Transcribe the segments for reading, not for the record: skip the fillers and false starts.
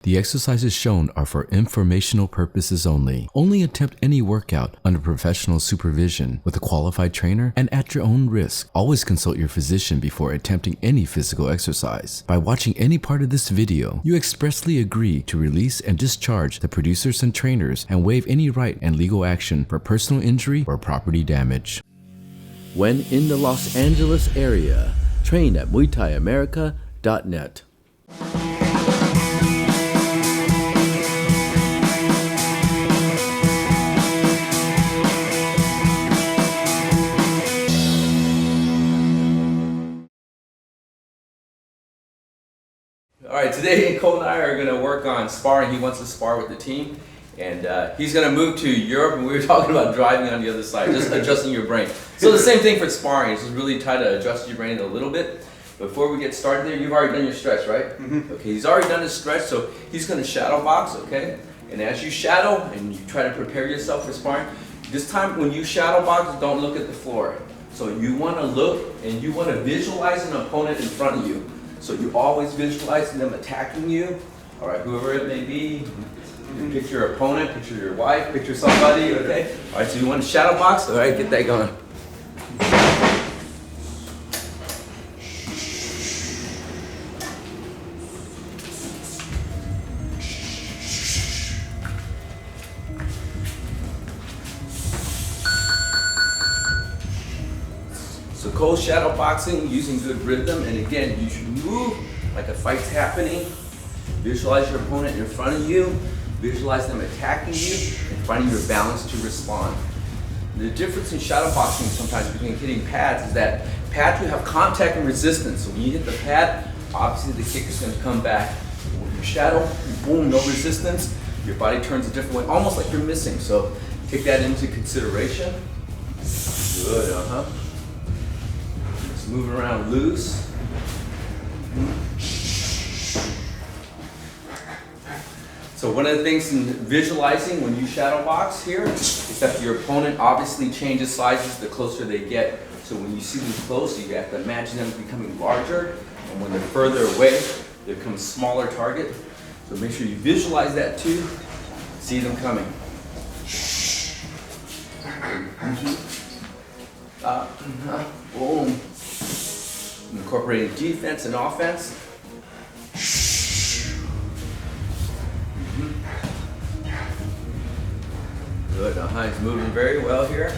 The exercises shown are for informational purposes only. Only attempt any workout under professional supervision with a qualified trainer and at your own risk. Always consult your physician before attempting any physical exercise. By watching any part of this video, you expressly agree to release and discharge the producers and trainers and waive any right and legal action for personal injury or property damage. When in the Los Angeles area, train at MuayThaiAmerica.net. All right, today Cole and I are going to work on sparring. He wants to spar with the team, and he's going to move to Europe, and we were talking about driving on the other side, just adjusting your brain. So the same thing for sparring. It's just really try to adjust your brain a little bit. Before we get started there, you've already done your stretch, right? Mm-hmm. Okay, he's already done his stretch, so he's going to shadow box, okay? And as you shadow and you try to prepare yourself for sparring, this time when you shadow box, don't look at the floor. So you want to look and you want to visualize an opponent in front of you. So you always visualize them attacking you, all right, whoever it may be. You picture your opponent, picture your wife, picture somebody, okay? All right, so you want to shadow box? All right, get that going. So Cole's shadow boxing using good rhythm, and again, you should move like a fight's happening. Visualize your opponent in front of you, visualize them attacking you, and finding your balance to respond. The difference in shadow boxing sometimes between hitting pads is that pads you have contact and resistance. So when you hit the pad, obviously the kick is going to come back. When you shadow, boom, no resistance, your body turns a different way, almost like you're missing. So take that into consideration. Good, Moving around loose. So one of the things in visualizing when you shadow box here is that your opponent obviously changes sizes the closer they get. So when you see them close, you have to imagine them becoming larger, and when they're further away, they become a smaller target. So make sure you visualize that too. See them coming. Boom. Incorporating defense and offense. Good. He's moving very well here.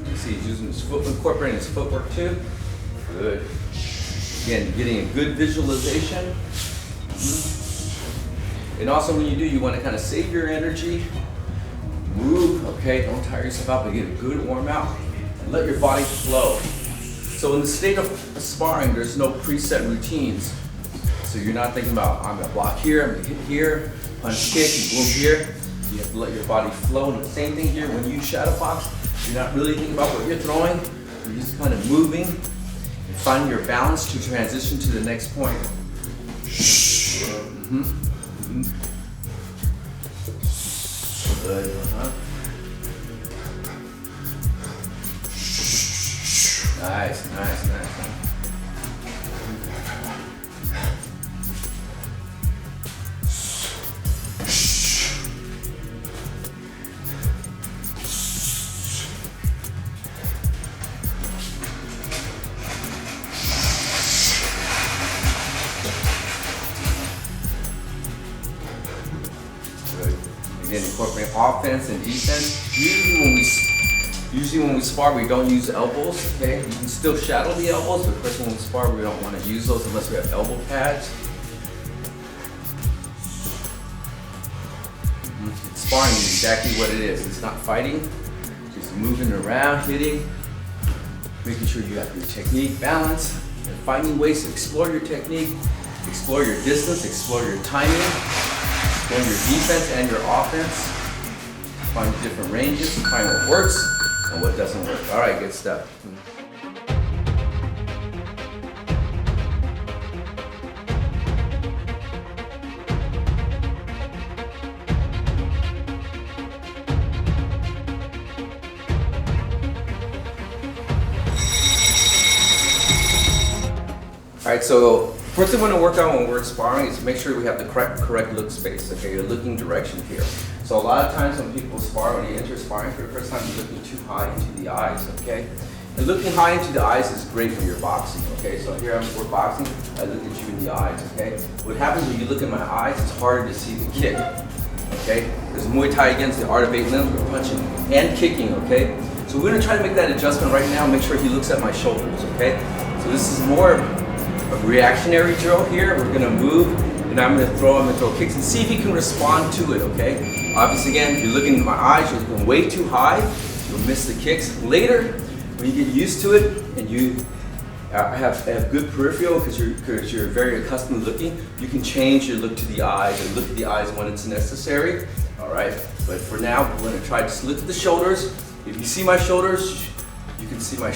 You see he's using his foot, incorporating his footwork too. Good. Again, getting a good visualization. And also when you do, you want to kind of save your energy. Move, okay? Don't tire yourself out, but get a good warm out. Let your body flow. So in the state of sparring, there's no preset routines. So you're not thinking about, I'm gonna block here, I'm gonna hit here, punch, kick, boom here. You have to let your body flow. And the same thing here, when you shadow box, you're not really thinking about what you're throwing. You're just kind of moving and finding your balance to transition to the next point. Good, Nice. Good. Again, incorporating offense and defense. Usually when we spar, we don't use elbows, okay? You can still shadow the elbows, but of course when we spar, we don't want to use those unless we have elbow pads. Sparring is exactly what it is. It's not fighting, just moving around, hitting, making sure you have your technique, balance, and finding ways to explore your technique, explore your distance, explore your timing, explore your defense and your offense, find different ranges, find what works and what doesn't work. All right, good stuff. All right, so first thing we want to work on when we're sparring is make sure we have the correct look space, okay, your looking direction here. So a lot of times when people spar, when you enter sparring for the first time, you're looking too high into the eyes, okay? And looking high into the eyes is great when you're boxing, okay? So here we're boxing, I look at you in the eyes, okay? What happens when you look in my eyes, it's harder to see the kick, okay? Because Muay Thai, against the art of 8 limbs, we're punching and kicking, okay? So we're gonna try to make that adjustment right now, make sure he looks at my shoulders, okay? So this is more of a reactionary drill here. We're gonna move, and I'm gonna throw him and throw kicks and see if he can respond to it, okay? Obviously, again, if you're looking in my eyes, you're looking way too high, you'll miss the kicks. Later, when you get used to it and you have good peripheral because you're very accustomed to looking, you can change your look to the eyes and look at the eyes when it's necessary, all right? But for now, we're gonna try to look at the shoulders. If you see my shoulders, you can see my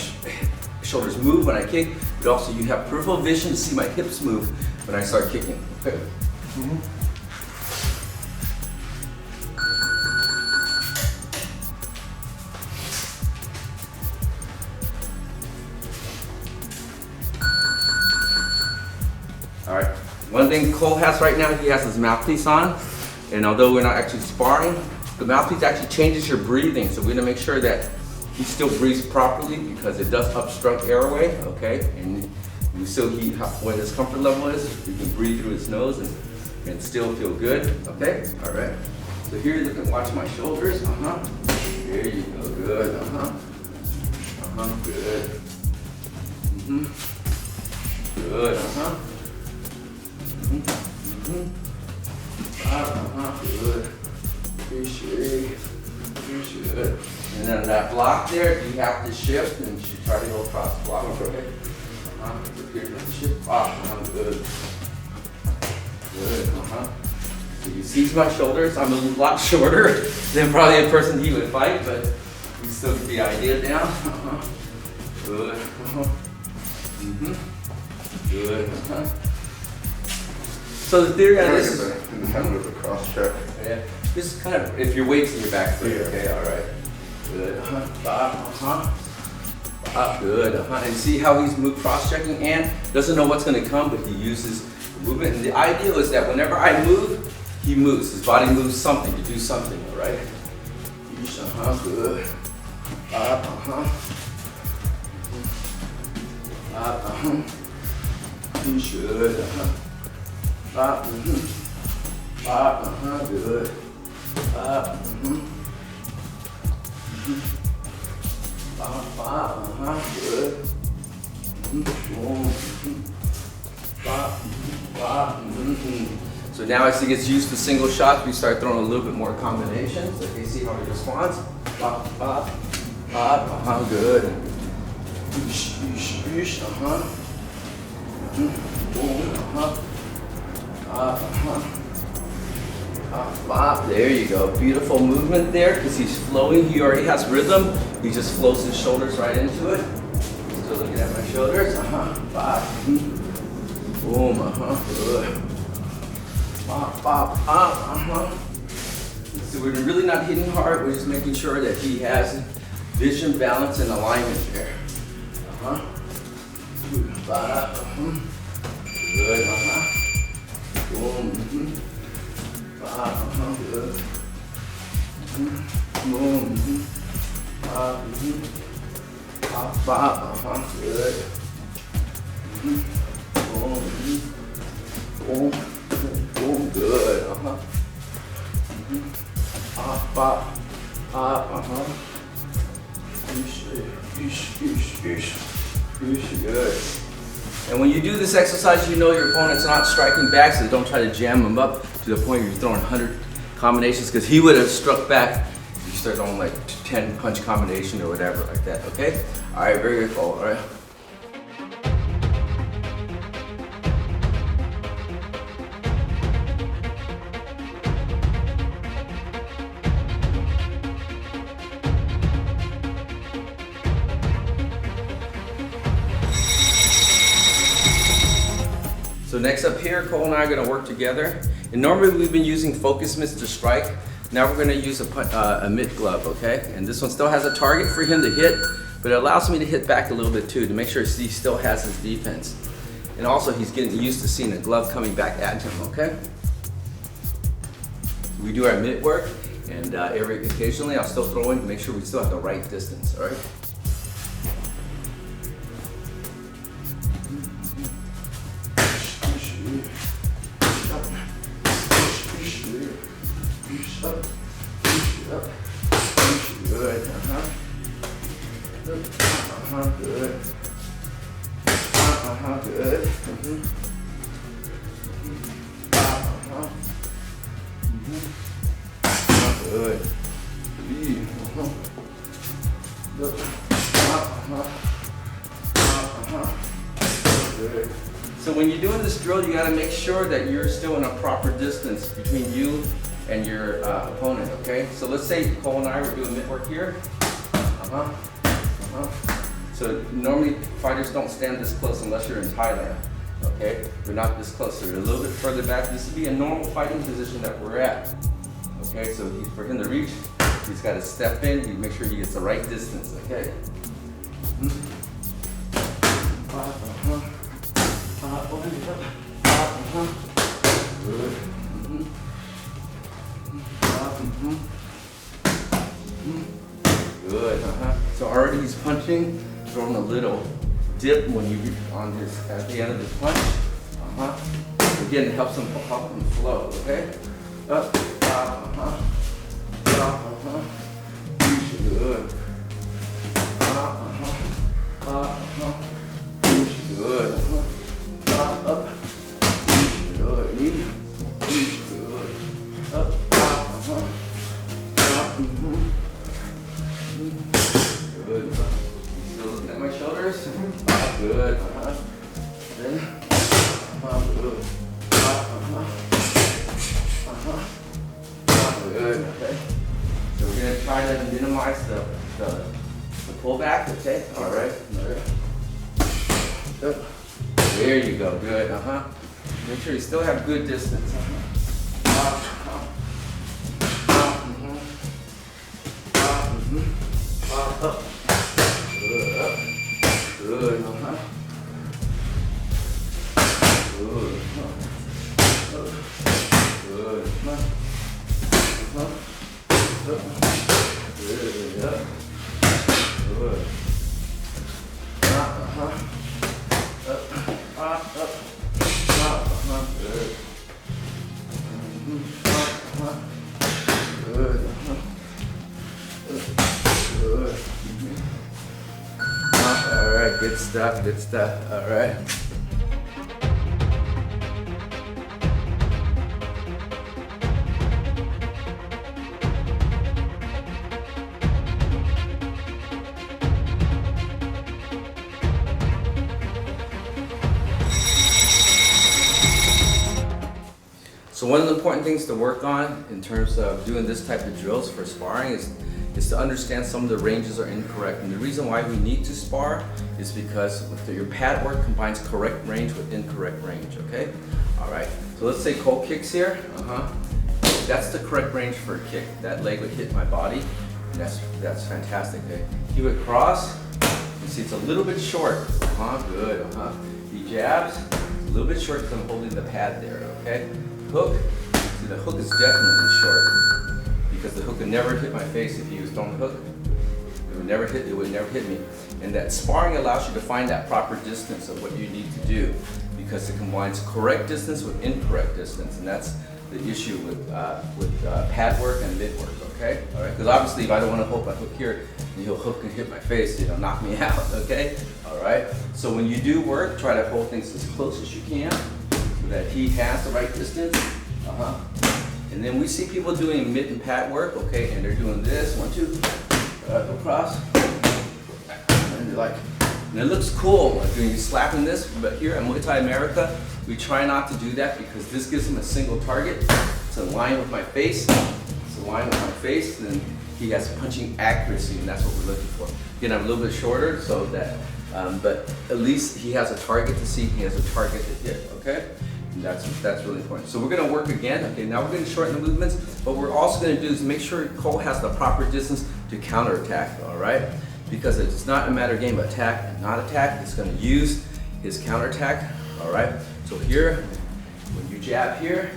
shoulders move when I kick, but also you have peripheral vision to see my hips move when I start kicking, okay? All right, one thing Cole has right now, he has his mouthpiece on, and although we're not actually sparring, the mouthpiece actually changes your breathing, so we're gonna make sure that he still breathes properly because it does obstruct airway, okay? And you still, what his comfort level is, you can breathe through his nose and still feel good, okay? All right, so here you can watch my shoulders, There you go, good, good. Good, good. Good. And then that block there, you have to shift and you try to go across the block, okay? Shift off, good. Good, So you see my shoulders, I'm a lot shorter than probably a person he would fight, but you still get the idea down. Good, Good, So the theory on this is kind of a cross check. Yeah. This is kind of if your weight's in your back foot. Yeah. Okay, all right. Good. Good. And see how he's cross-checking and doesn't know what's going to come, but he uses the movement. And the ideal is that whenever I move, he moves. His body moves something to do something. All right. Good. You should. Good. Good. So now as he gets used to single shots, we start throwing a little bit more combinations. Okay, see how he responds. Good. There you go. Beautiful movement there because he's flowing. He already has rhythm. He just flows his shoulders right into it. Still looking at my shoulders. Boom. Good. So we're really not hitting hard. We're just making sure that he has vision, balance, and alignment there. Good. Boom. Good. Boom. Good. Boom. Boom. Good. Good. And when you do this exercise, you know your opponent's not striking back, so don't try to jam him up to the point where you're throwing 100 combinations, because he would have struck back if you start throwing like 10 punch combination or whatever like that, okay? All right, very good, all right. So next up here, Cole and I are going to work together. And normally we've been using focus mitts to strike. Now we're going to use a mitt glove, okay? And this one still has a target for him to hit, but it allows me to hit back a little bit too to make sure he still has his defense. And also he's getting used to seeing the glove coming back at him, okay? We do our mitt work, and occasionally I'll still throw in to make sure we still have the right distance, all right? Good, good. Good. Good. Good. So when you're doing this drill, you got to make sure that you're still in a proper distance between you and your opponent, okay? So let's say Cole and I were doing mitt work here. So normally fighters don't stand this close unless you're in Thailand, okay? They're not this close, so you're a little bit further back. This would be a normal fighting position that we're at, okay? So for him to reach, he's got to step in, you make sure he gets the right distance, okay? Good. Good. So already he's punching, throwing a little dip when you on his at the end of his punch. Again, it helps him flow. Okay. Up. Good. Good. Up. Good. Good. Up. Good. Still looking at my shoulders. Good. Then. Good. Good. Okay. So we're gonna try to minimize the pullback. Okay. All right. Good. There you go. Good. Make sure you still have good distance. Up. Good. Up. Good. Good. Good. Good. Good. Up. Good. All right, good stuff, good stuff. All right. So one of the important things to work on in terms of doing this type of drills for sparring is to understand some of the ranges are incorrect. And the reason why we need to spar is because your pad work combines correct range with incorrect range, okay? All right, so let's say Cole kicks here. That's the correct range for a kick. That leg would hit my body, and that's fantastic, okay? He would cross, you see it's a little bit short. Good, He jabs, a little bit short because I'm holding the pad there, okay? Hook, see the hook is definitely short because the hook would never hit my face if he was throwing the hook. It would never hit me. And that sparring allows you to find that proper distance of what you need to do because it combines correct distance with incorrect distance, and that's the issue with pad work and mitt work, okay? All right, because obviously if I don't want to hold my hook here, he'll hook and hit my face, knock me out, okay? All right, so when you do work, try to hold things as close as you can so that he has the right distance. And then we see people doing mitt and pad work, okay, and they're doing this, 1, 2, go across, and they're like, and it looks cool, like when you're slapping this, but here at Muay Thai America, we try not to do that because this gives him a single target. It's in line with my face, and he has punching accuracy, and that's what we're looking for. Again, I'm a little bit shorter, so that, but at least he has a target to see, he has a target to hit, okay? And that's really important. So we're gonna work again. Okay, now we're gonna shorten the movements. What we're also gonna do is make sure Cole has the proper distance to counterattack, all right? Because it's not a matter of game of attack and not attack. It's gonna use his counterattack, All right, so here, when you jab here,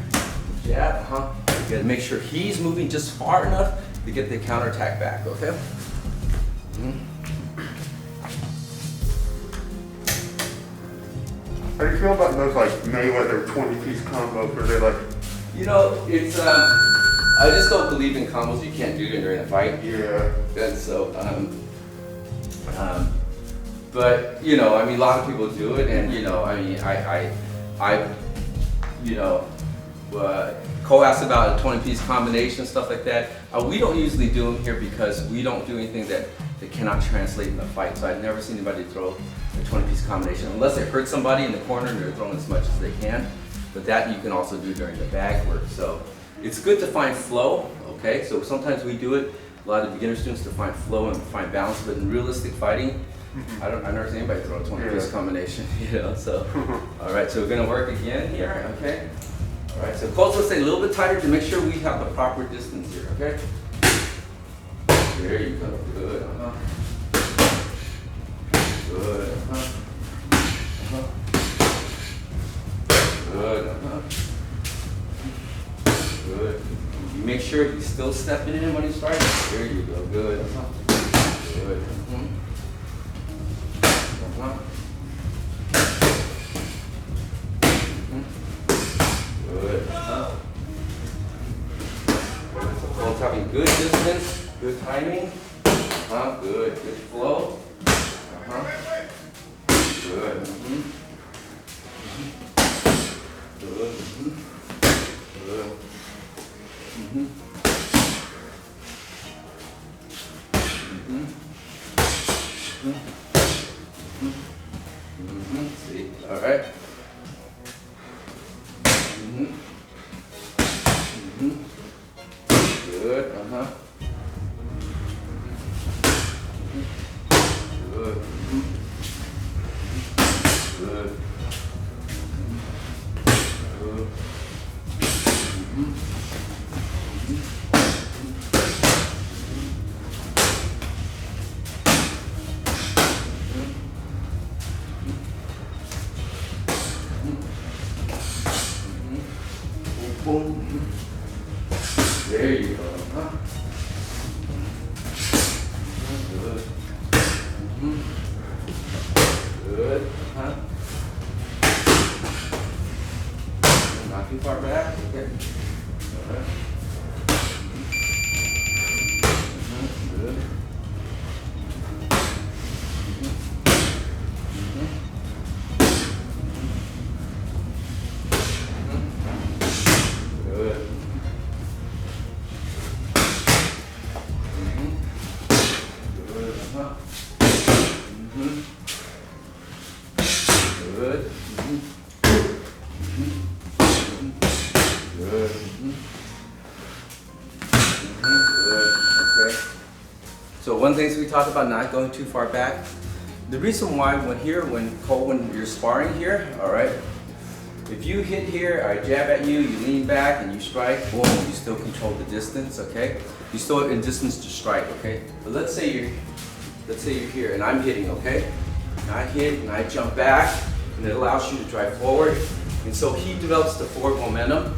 jab, you gotta make sure he's moving just far enough to get the counterattack back, okay? How do you feel about those like Mayweather 20-piece combos where they like? You know, it's I just don't believe in combos you can't do during a fight. Yeah. And so, but you know, I mean, a lot of people do it, and you know, I mean, you know, Cole asked about a 20-piece combination, stuff like that. We don't usually do them here because we don't do anything that cannot translate in the fight. So I've never seen anybody throw a 20-piece combination unless they hurt somebody in the corner and they're throwing as much as they can. But that you can also do during the bag work. So it's good to find flow, okay? So sometimes we do it, a lot of beginner students, to find flow and find balance, but in realistic fighting, I've never seen anybody throw a 20-piece combination, you know, so. All right, so we're gonna work again here, okay? All right, so Cole's gonna stay a little bit tighter to make sure we have the proper distance here, okay? There you go, good, Good, Good, Good. You make sure he's still stepping in when he strikes. There you go, good, Good, Good, So Cole's having good distance, good timing, good, good flow, good, Good, Good, See, all right. Good, Good, Good, Good. Boom. There you go. Good. Good. Not too far back. Okay. All right. Good. Good. Good. Good. Good. Good. Okay. So one thing we talked about not going too far back. The reason why when you're sparring here, all right, if you hit here, I jab at you, you lean back and you strike, boom, you still control the distance, okay? You still have in distance to strike, okay? But let's say you're here and I'm hitting, okay? And I hit and I jump back and it allows you to drive forward. And so he develops the forward momentum,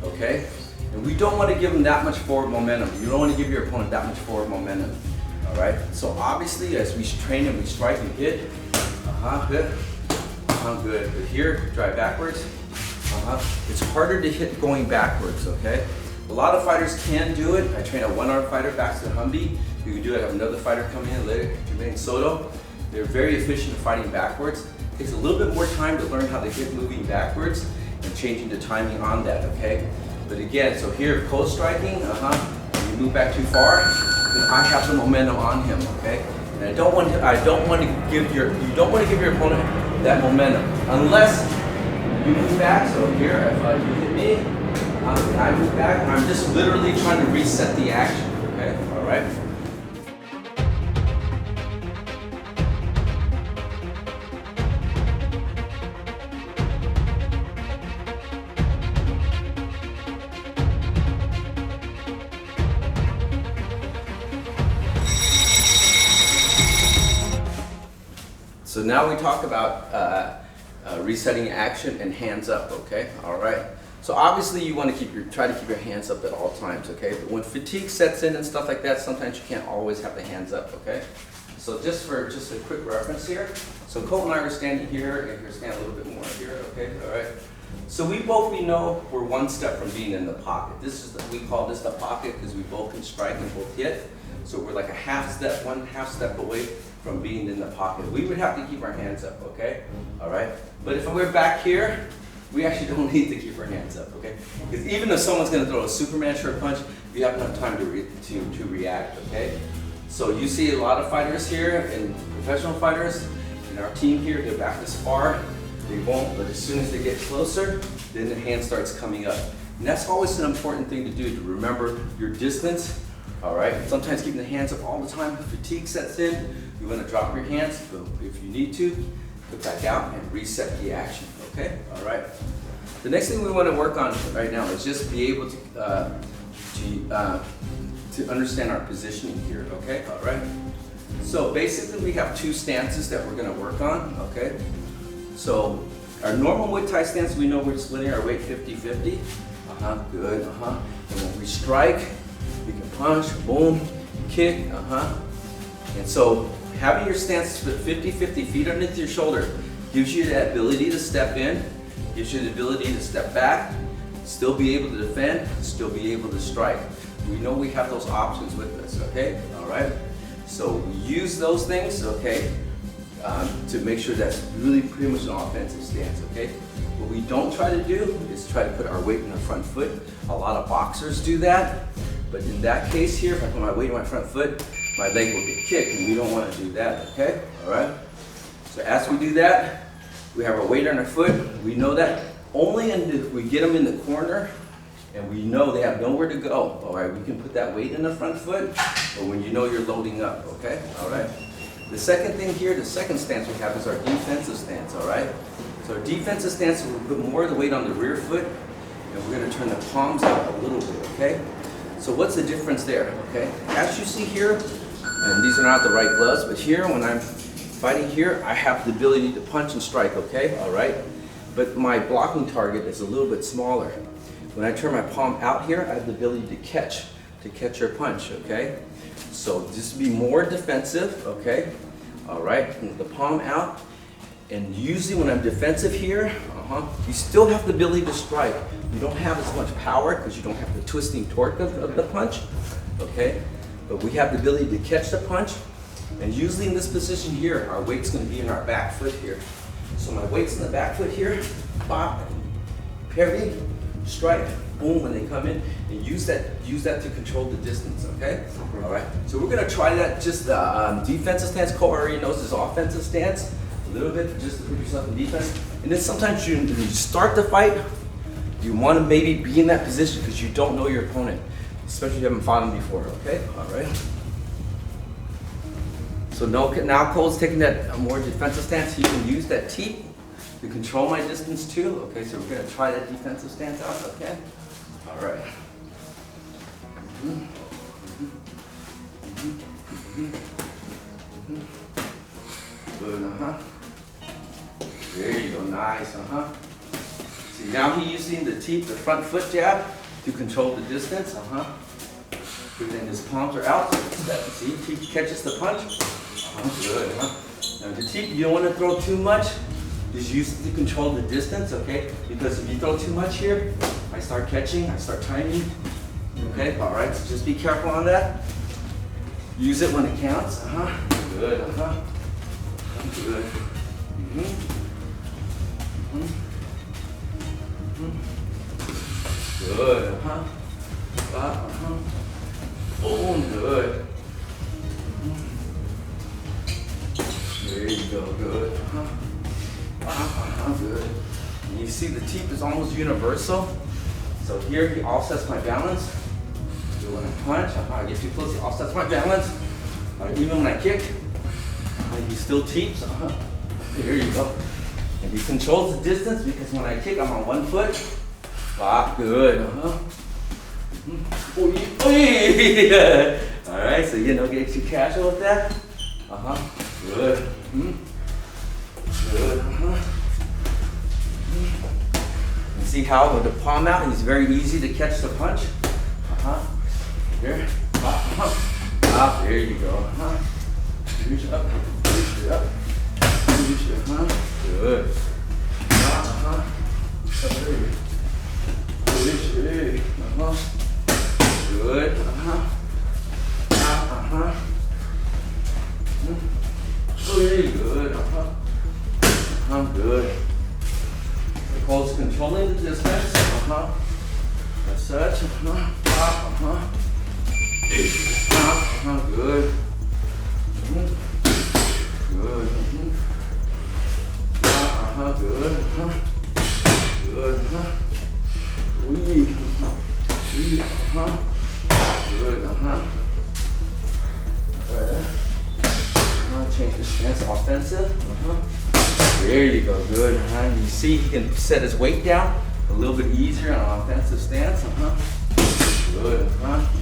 okay? And we don't want to give him that much forward momentum. You don't want to give your opponent that much forward momentum, all right? So obviously as we train and we strike and hit, hit, good. But here, drive backwards. It's harder to hit going backwards, okay? A lot of fighters can do it. I train a one-arm fighter, Baxter Humby. You can do it, have another fighter come in later, Jermaine Soto. They're very efficient at fighting backwards. It takes a little bit more time to learn how to hit moving backwards and changing the timing on that, okay? But again, so here, close striking, you move back too far, then I have the momentum on him, okay? And you don't want to give your opponent that momentum unless you move back. So here, if you hit me, I move back, and I'm just literally trying to reset the action. Okay, all right. So now we talk about resetting action, and hands up, okay? All right. So obviously you want to try to keep your hands up at all times, okay? But when fatigue sets in and stuff like that, sometimes you can't always have the hands up, okay? So just a quick reference here. So Cole and I are standing here, and you're standing a little bit more here, okay? All right. So we know we're one step from being in the pocket. We call this the pocket because we both can strike and both hit. So we're like one half step away from being in the pocket. We would have to keep our hands up, okay? All right. But if we're back here, we actually don't need to keep our hands up, okay? Because even if someone's going to throw a Superman short punch, you have enough time to react, okay? So you see a lot of fighters here, and professional fighters in our team here, they're back to spar. They won't, but as soon as they get closer, then the hand starts coming up. And that's always an important thing to do, to remember your distance, all right? Sometimes keeping the hands up all the time, fatigue sets in, you want to drop your hands, but if you need to, put back out and reset the action, okay? All right. The next thing we want to work on right now is just be able to understand our positioning here, okay? All right. So basically we have two stances that we're going to work on, okay? So our normal Muay Thai stance, we know we're splitting our weight 50-50. Good, And when we strike, we can punch, boom, kick, And so having your stance split 50-50, feet underneath your shoulder, gives you that ability to step in, gives you the ability to step back, still be able to defend, still be able to strike. We know we have those options with us, okay? All right? So we use those things, okay, to make sure that's really pretty much an offensive stance, okay? What we don't try to do is try to put our weight in our front foot. A lot of boxers do that, but in that case here, if I put my weight in my front foot, my leg will get kicked, and we don't want to do that, okay? All right? So as we do that, we have our weight on our foot. We know that only if we get them in the corner and we know they have nowhere to go, all right, we can put that weight in the front foot, or when you know you're loading up, okay? All right. The second thing here, the second stance we have is our defensive stance, all right? So our defensive stance, we'll put more of the weight on the rear foot, and we're gonna turn the palms out a little bit, okay? So what's the difference there, okay? As you see here, and these are not the right gloves, but here, when I'm fighting here, I have the ability to punch and strike, okay? All right? But my blocking target is a little bit smaller. When I turn my palm out here, I have the ability to catch your punch, okay? So just be more defensive, okay? All right, the palm out. And usually when I'm defensive here, you still have the ability to strike. You don't have as much power because you don't have the twisting torque of the punch, okay? But we have the ability to catch the punch. And usually in this position here, our weight's gonna be in our back foot here. So my weight's in the back foot here, pop, parry, strike, boom, when they come in, and use that to control the distance, okay? All right, so we're gonna try that, just defensive stance. Cole already knows this offensive stance, a little bit, just to put yourself in defense. And then sometimes when you start the fight, you wanna maybe be in that position because you don't know your opponent, especially if you haven't fought him before, okay? All right. So now Cole's taking that more defensive stance. He can use that teep to control my distance too. Okay, so we're gonna try that defensive stance out, okay? All right. Good, There you go, nice, See, now he's using the teep, the front foot jab, to control the distance, Good, then his palms are out, see, teep catches the punch. Good, Now the teep, you don't want to throw too much. Just use it to control the distance, okay? Because if you throw too much here, I start catching, I start timing. Okay, all right, so just be careful on that. Use it when it counts, Good, Good. Good, Boom, good. There you go, good. Good. And you see the teep is almost universal. So here he offsets my balance. So when I punch, I get too close, he offsets my balance. Even when I kick, he still teeps. There you go. And he controls the distance because when I kick, I'm on one foot. Good. All right, so get too casual with that. Good. Good. See how with the palm out, he's very easy to catch the punch. Here. Up. There you go. Reach up. Reach it up. Reach it. Good. Reach it. Good. Very good. Good. Nicole's controlling the distance. As such. Good. Good. Good. Good. Good. Good. Change the stance, offensive. There you go, good. You see he can set his weight down a little bit easier on an offensive stance. Good.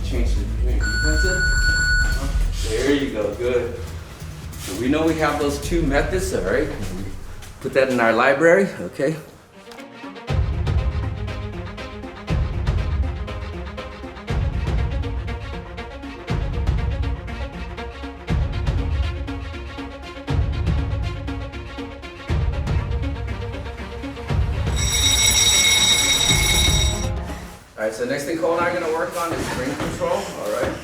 Change the defensive. There you go, good. So we know we have those two methods, all right? Put that in our library, okay? Alright, so next thing Cole and I are going to work on is ring control, alright?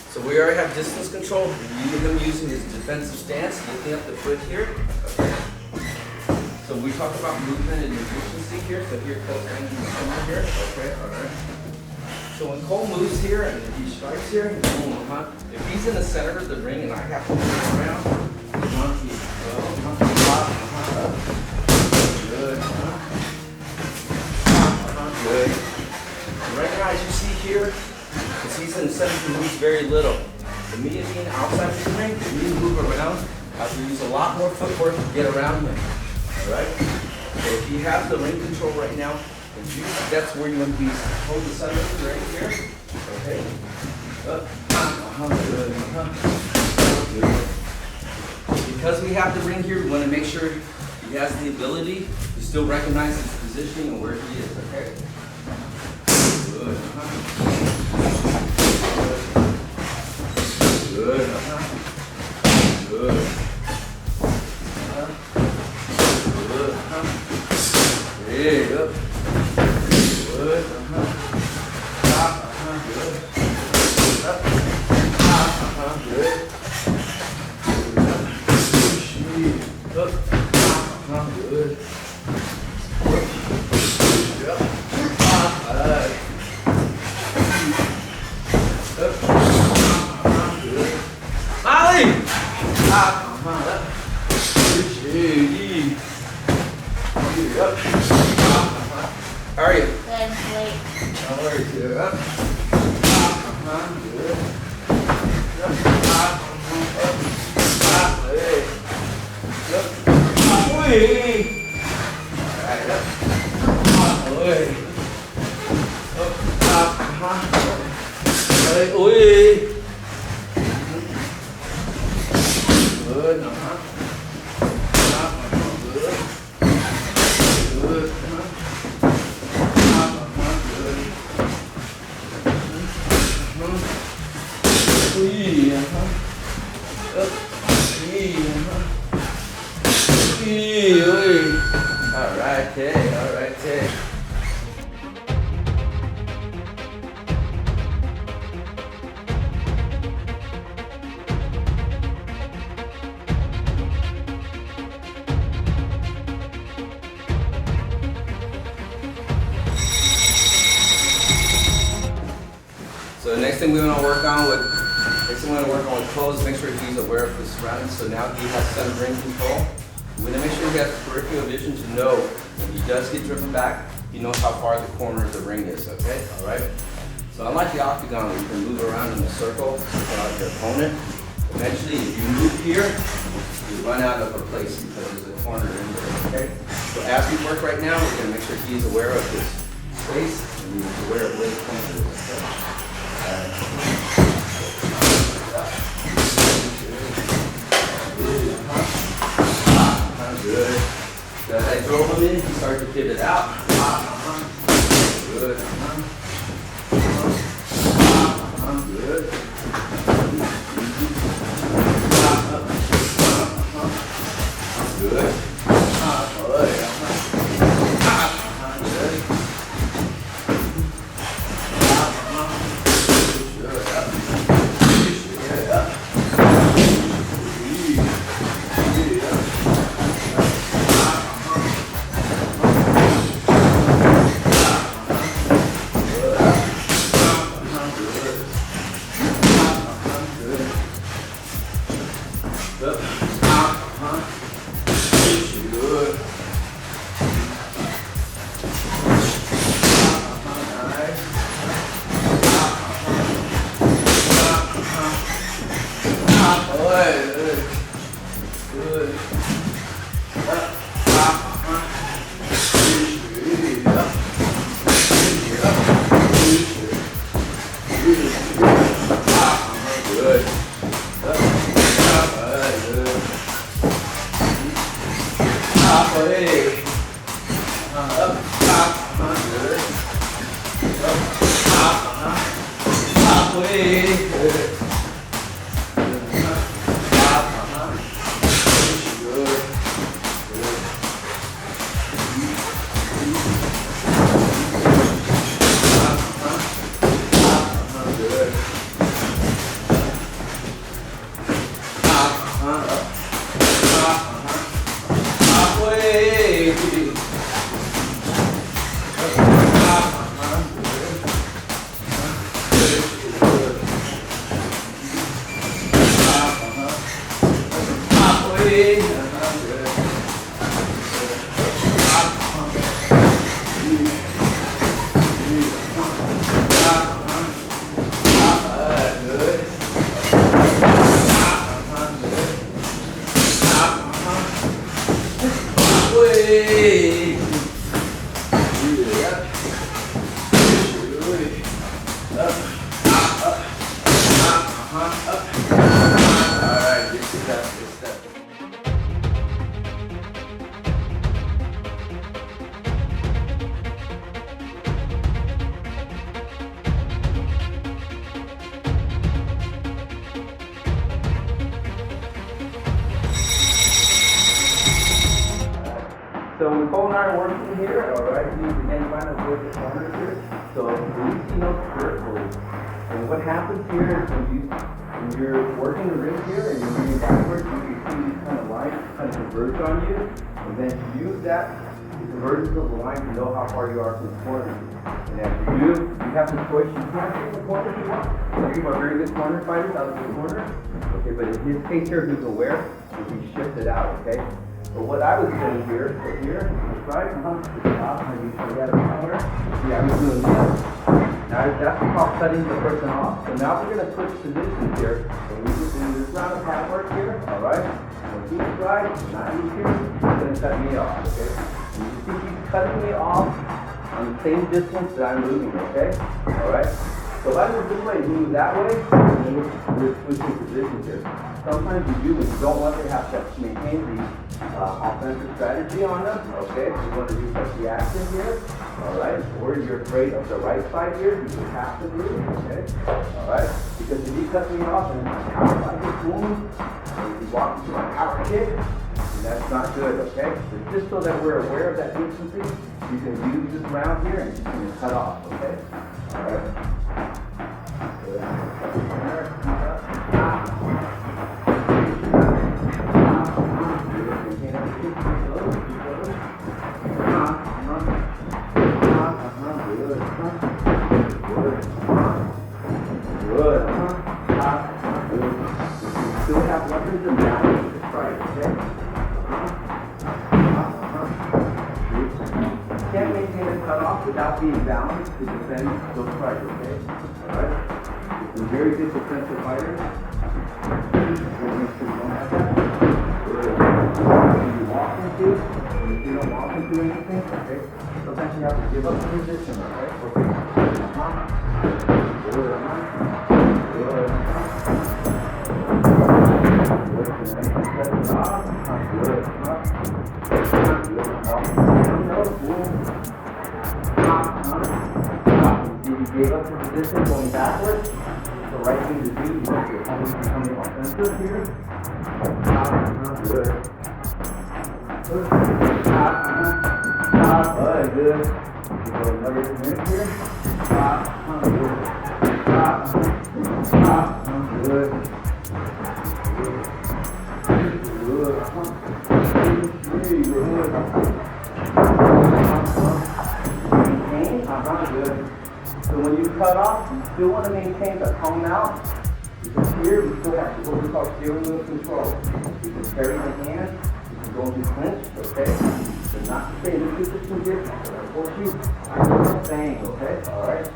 So we already have distance control, him using his defensive stance, lifting up the foot here. Okay. So we talk about movement and efficiency here, so here Cole's going to do something here, okay, alright. So when Cole moves here and he strikes here, if he's in the center of the ring and I have to move around, good. Good. And right now, as you see here, because he's in the center, he moves very little. For me being outside the ring, for me to move around, I have to use a lot more footwork to get around him. Alright? So if you have the ring control right now, that's where you want to be. Hold the center right here. Okay. Up. Good. Good. Because we have the ring here, we want to make sure he has the ability to still recognize his positioning and where he is. Okay. Good. Good. Good. Good. There you go. Good. Good. Good. Up. Good. Molly! How are you? Good, late. How are you? Good. Good. All right, hey, all right, hey. So the next thing we want to work on with Cole is make sure he's aware of his surroundings. So now he has center ring control. We want to make sure he has peripheral vision to know when he does get driven back, he knows how far the corner of the ring is, okay? All right? So unlike the octagon, where you can move around in a circle without your opponent, eventually if you move here, you run out of a place because there's a corner in there, okay? So as we work right now, we're going to make sure he's aware of his space and he's aware of where the corner is, okay? All right. Good. So as I throw him in, he starts to pivot out. Good. Good. Good. So Nicole and I are working here, all right? You can find us with the corners here. So we see no vertically. And what happens here is when you're working the ribs here and you're moving backwards, you can see these kind of lines kind of converge on you. And then use that convergence of the line to know how far you are from the corner. And as you do, you have the choice. You can't stay in the corner if you want. Some people are very good corner fighters out of the corner. Okay, but in his case here, who's aware, he shifted out, okay? But what I was doing here, right, maybe forget about her. See, I was doing this. Now that's called cutting the person off. So now we're going to switch positions here. And we just do this round of pad work here, all right? When he's right, now he's here, he's going to cut me off, okay? And you see he's cutting me off on the same distance that I'm moving, okay? All right? So if I move this way and he moves that way, then we're switching positions here. Sometimes you do, when you don't want to have to maintain the offensive strategy on them, okay? You want to do some reaction here, all right? Or you're afraid of the right side here, you just have to move, okay? All right? Because if he cuts me off and my power side is boom, and if he walks into my power kick, that's not good, okay? So just so that we're aware of that distancing, you can use this round here and you can cut off, okay? All right? Still have weapons and balance to strike, okay? Can't maintain a cutoff without being balanced to defend those strikes, okay? Alright? Some very good defensive fighters. Make sure you don't have that. If you walk into, and if you don't walk into anything, okay? Sometimes you have to give up the position, okay? Okay. Good. You gave up your position going backwards. It's the right thing to do because your opponent's becoming offensive here. Good. Alright, good. Go another minute here. Good. Good. So when you cut off, you still want to maintain the tone out. Because here we still have what we call steering wheel control. You can carry the hand, you can go into clinch, okay? But not to stay in this position here, but I force you. I know what I'm saying, okay? Alright?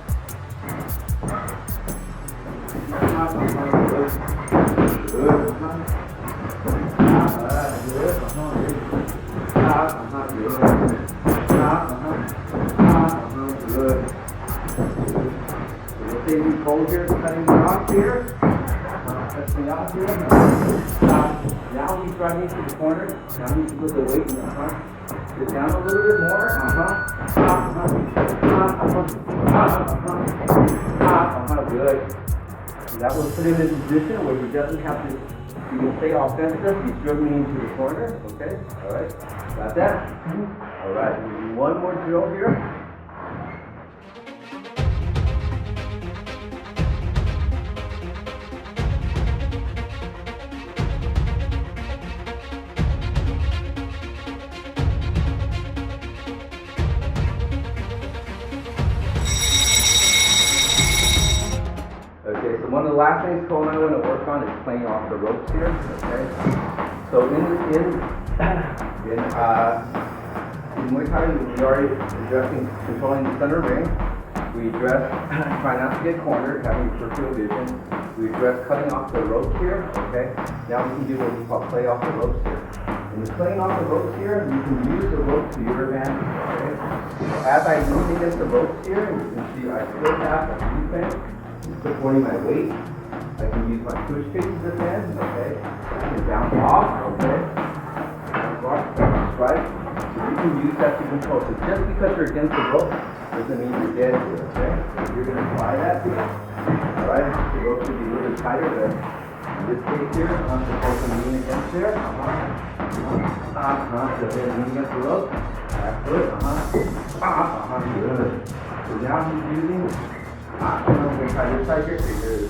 Good. Let's say we hold here, cutting the off here. Cutting off here. Now he's driving to the corner. Now you can put the weight in the front. Sit down a little bit more. Good. So that will put him in a position where he doesn't have to, he can stay offensive. He's driven into the corner. Okay? Alright. Got that? Alright. We'll do one more drill here. Okay, so one of the last things Cole and I want to work on is playing off the ropes here. Okay, so in Muay Thai, we already addressing controlling the center ring. We address try not to get cornered, having peripheral vision. We address cutting off the ropes here. Okay, now we can do what we call play off the ropes here. In the playing off the ropes here, you can use the rope to your advantage. Okay, so as I lean against the ropes here, you can see I still have a defense. Supporting my weight. I can use my push kick to defend, okay? I can bounce off, okay? Bounce off, strike. So you can use that to control. So just because you're against the rope doesn't mean you're dead here, okay? So you're going to apply that here. Alright, the rope should be a little bit tighter than in this case here. I'm supposed to lean against there. So then lean against the rope. That's good. Good. So now he's using I'm going to try this side here because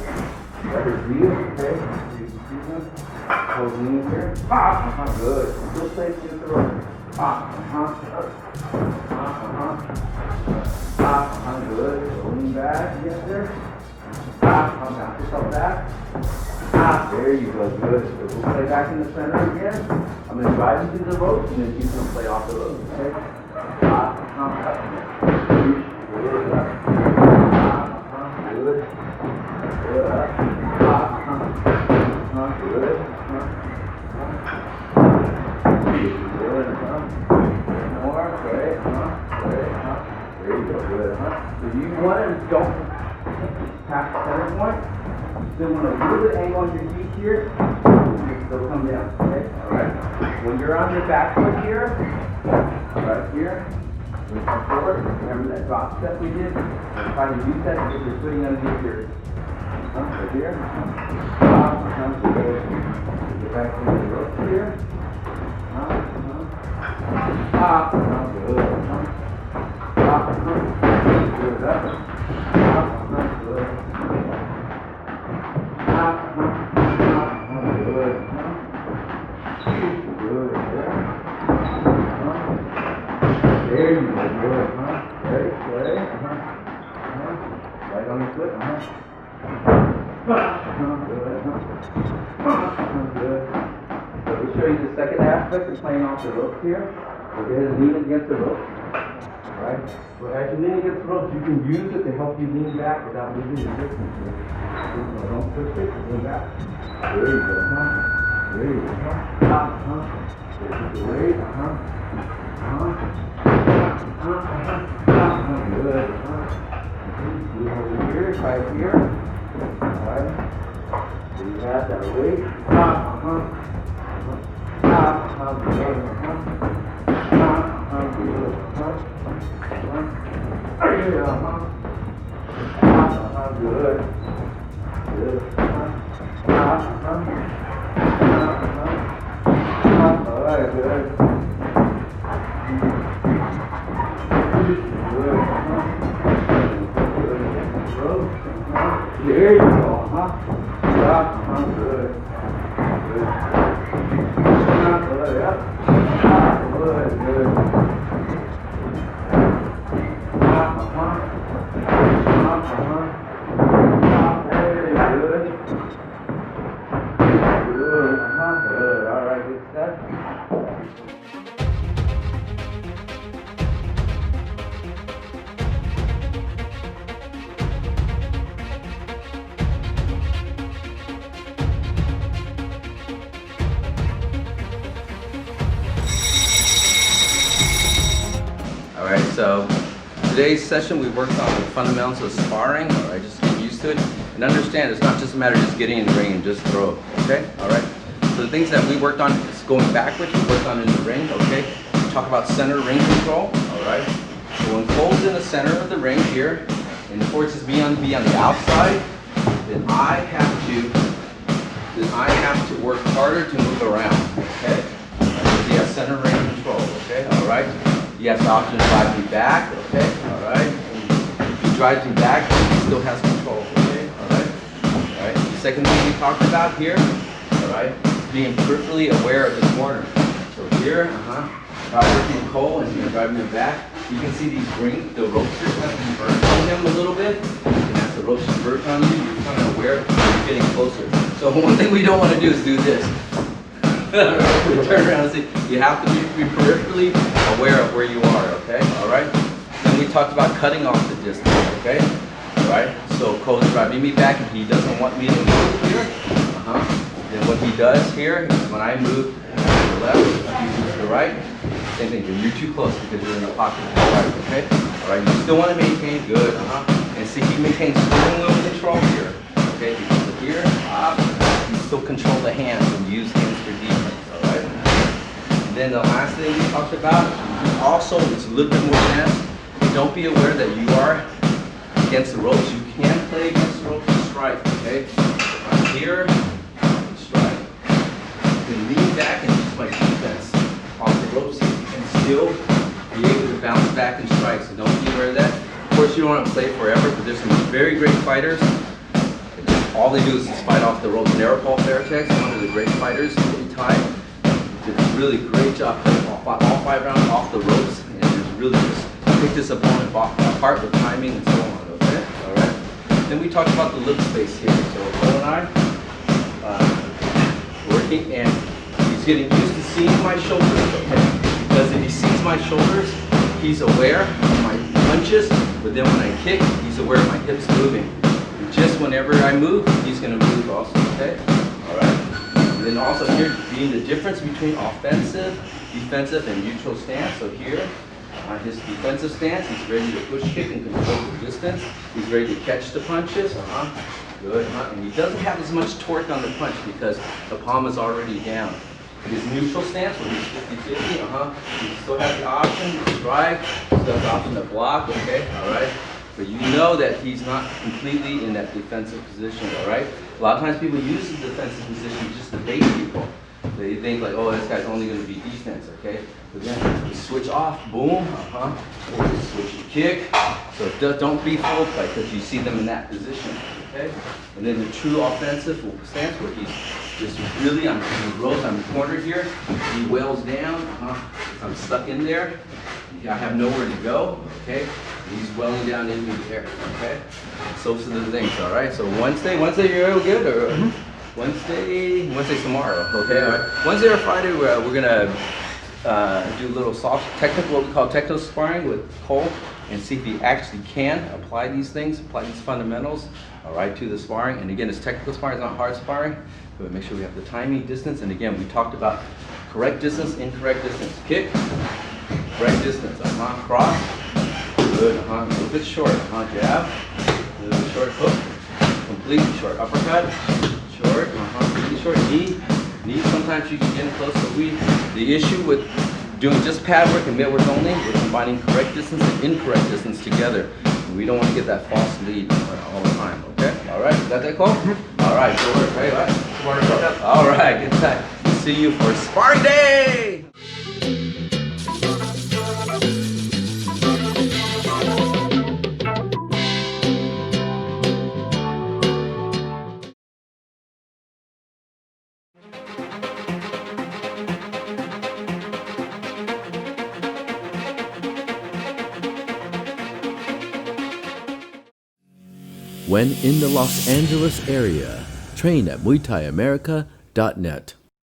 better view, okay? You can see them. Hold lean here. Good. Still place against the rope. Good. Lean back, yes sir. Bounce yourself back. There you go, good. So we'll play back in the center again. I'm going to drive into the ropes and then he's going to play off the ropes, okay? Good. Good. More. Great. Great. There you go. Good. So you want to don't pass the center point. You still want a little bit angle on your feet here. You still come down. Okay. All right. When you're on your back foot here, right here. When you come forward, remember that drop step we did? Try to use that to get your footing underneath here. Right here. Get back into the ropes here. Good. Good. There you go, good, Ready, play, Right on your foot, Good, So we show you the second aspect of playing off the ropes here. So go ahead and lean against the ropes. Alright? So as you lean against the ropes, you can use it to help you lean back without losing your distance. Don't push it, lean back. There you go, There you go, There's the weight, Good. Move over here, right here. Alright. So you have that weight. Good. Good. Good. Alright, good. There you go, good. Good. Good, yep. Good, good. Very good. Good, good. Alright, good set. Alright, so today's session we worked on the fundamentals of sparring. Alright, just get used to it and understand it's not just a matter of just getting in the ring and just throw. Okay? Alright? So the things that we worked on is going backwards, we worked on in the ring, okay? We talk about center ring control, alright? So when Cole's in the center of the ring here, and forces me to be on the outside, then I have to work harder to move around, okay? Because he has center ring control, okay? Alright? He has the option to drive me back, okay? Alright? If he drives me back, he still has control, okay? Alright? Alright? The second thing we talked about here, alright, is being peripherally aware of the corner. So here, if I'm working with Cole and he's driving me back, you can see these rings, the ropes are kind of converge on him a little bit. And as the ropes converge on you, you're kind of aware you're getting closer. So one thing we don't want to do is do this. Turn around and see. You have to be peripherally aware of where you are, okay? Alright? Then we talked about cutting off the distance, okay? Alright? So Cole's driving me back and he doesn't want me to move here. Then what he does here is when I move to the left, he moves to the right. Same thing, you're too close because you're in the pocket to the right, okay? Alright, you still want to maintain, good, And see, he maintains steering wheel control here, okay? Because of here, you still control the hands and use hands for defense, alright? And then the last thing we talked about, also, it's a little bit more advanced. Don't be aware that you are against the ropes. You can play against the ropes and strike, okay? Right here, strike. You can lean back and use my defense off the ropes. And still be able to bounce back and strike, so don't be aware of that. Of course, you don't want to play forever, but there's some very great fighters. All they do is just fight off the ropes. Paul Fairtex, one of the great fighters, really tight. Did a really great job playing all 5 rounds off the ropes, and just really just picked this opponent apart with timing and so on, okay? Alright? Then we talked about the lip space here. So Cole and I, working, and he's getting used to seeing my shoulders, okay? Because if he sees my shoulders, he's aware of my punches, but then when I kick, he's aware of my hips moving. And just whenever I move, he's going to move also, okay? Alright? And then also here, being the difference between offensive, defensive, and neutral stance. So here, on his defensive stance, he's ready to push kick and control the distance. He's ready to catch the punches. Good. And he doesn't have as much torque on the punch because the palm is already down. His neutral stance, when he's 50-50, he still has the option to strike, still has the option to block, okay, alright? But you know that he's not completely in that defensive position, alright? A lot of times people use the defensive position just to bait people. They think like, oh, this guy's only going to be defense, okay? But then you switch off, boom, or you switch your kick. So don't be fooled by because you see them in that position, okay? And then the true offensive stance where he's just really, I'm cornered here, he wails down, I'm stuck in there, I have nowhere to go, okay? He's welling down into the air, okay? So those are the things, all right? So Wednesday you're all good, or Wednesday's tomorrow, okay? All right. Wednesday or Friday, we're gonna do a little soft technical, what we call technical sparring with Cole, and see if he actually can apply these things, apply these fundamentals, all right, to the sparring. And again, it's technical sparring, it's not hard sparring, but make sure we have the timing, distance, and again, we talked about correct distance, incorrect distance, kick, correct distance, cross, good, a little bit short, jab, a little bit short hook, completely short uppercut, short, completely short knee, sometimes you can get close. So the issue with doing just pad work and mitt work only. We're combining correct distance and incorrect distance together. We don't want to get that false lead all the time, okay? All right, got that, Cole? All right, good work, right? All right, good time. See you for sparring day! When in the Los Angeles area, train at MuayThaiAmerica.net.